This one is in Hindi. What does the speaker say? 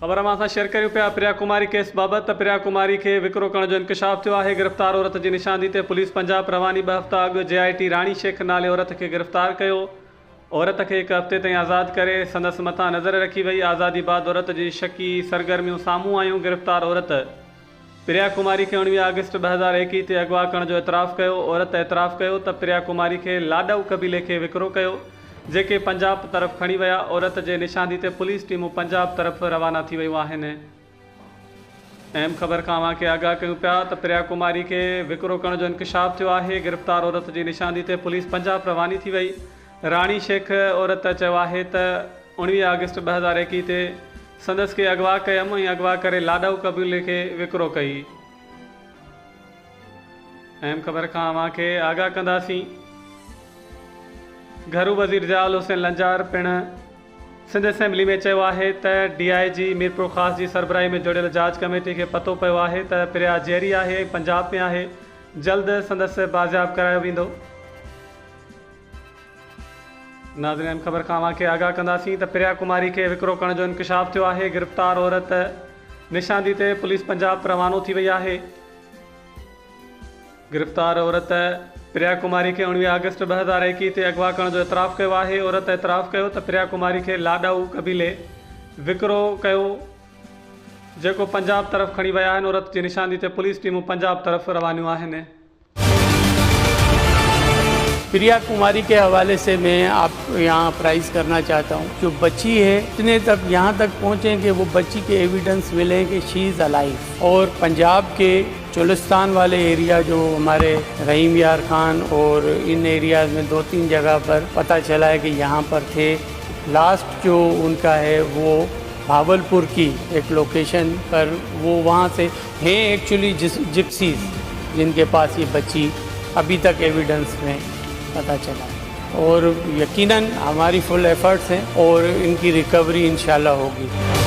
ख़बर मां शेयर करियूं पिया प्रिया कुमारी केस बाबत। प्रिया कुमारी के विकिरो करण जो इंकशाफ थियो आहे। गिरफ़्तार औरत की निशानी ते पुलिस पंजाब रवानी 2 हफ़्ता अॻु JIT राणी शेख नाले औरत के गिरफ़्तार कयो। औरत के 1 हफ़्ते ताईं आज़ाद करे संदसि मथां नज़र रखी वई। आज़ादी बाद औरत जी शकी सरगर्मियों साम्हूं आयूं। गिरफ़्तार औरत प्रिया कुमारी के 19 अगस्त 2021 ते अगवा करण जो एतराफ़ कयो। औरत एतराफ़ कयो त प्रिया कुमारी के लाडऊ कबीले के विकिरो कयो, जेके पंजाब तरफ़ खणी विया। औरत जे निशानी ते पुलिस टीमूं पंजाब तरफ़ रवाना थी वयूं आहिनि। अहम ख़बर खां के आगाह कयूं पिया त प्रिया कुमारी के विकिरो करण जो इंकशाफ थियो आहे। गिरफ़्तार औरत जी निशानी ते पुलिस पंजाब रवानी थी वई। राणी शेख औरत चयो आहे त 19 अगस्त 2021 ते संदसि के अगवा कयमि ऐं अगवा करे लाडऊ कबीले के विकिरो कई। अहम ख़बर खां के आगाह कंदासीं। घरू वज़ीर जयाल हुसैन लंजार पिण सिंध असेंबली में चयो आहे त DIG मीरपुर ख़ास जी सरबराही में जुड़ियल जांच कमेटी के पतो पियो आहे त प्रिया जेरी आहे, पंजाब में आहे। जल्द संदसि बाज़ियाब करायो वेंदो। नाज़रीन, अहम ख़बर खां के आगाह कंदासीं त प्रिया कुमारी के विकिरो करण जो इंकशाफ थियो आहे। गिरफ़्तार औरत निशानी ते पुलिस पंजाब रवानो थी वई आहे। गिरफ़्तार औरत प्रिया कुमारी के 19 अगस्त 2021 ते अगवा करण जो एतराफ़ कयो आहे। औरत एतराफ़ कयो त प्रिया कुमारी के लाडऊ कबीले विकिरो कयो, जेको पंजाब तरफ़ खणी विया आहिनि। औरत जी निशानी ते पुलिस टीमूं पंजाब तरफ़ रवानियूं आहिनि। प्रिया कुमारी के हवाले से मैं आपको यहाँ अप्राइज़ करना चाहता हूँ। जो बच्ची है इतने तक यहाँ तक पहुँचे कि वो बच्ची के एविडेंस मिले कि शी इज़ अलाइव। और पंजाब के चोलिस्तान वाले एरिया जो हमारे रहीम यार खान और इन एरियाज़ में 2-3 जगह पर पता चला है कि यहाँ पर थे। लास्ट जो उनका है वो भावलपुर की एक लोकेशन पर वो वहाँ से हैं एक्चुअली जिप्सीज, जिनके पास ये बच्ची अभी तक एविडेंस में पता चला है। और यकीनन हमारी फुल एफर्ट्स हैं और इनकी रिकवरी इंशाल्लाह होगी।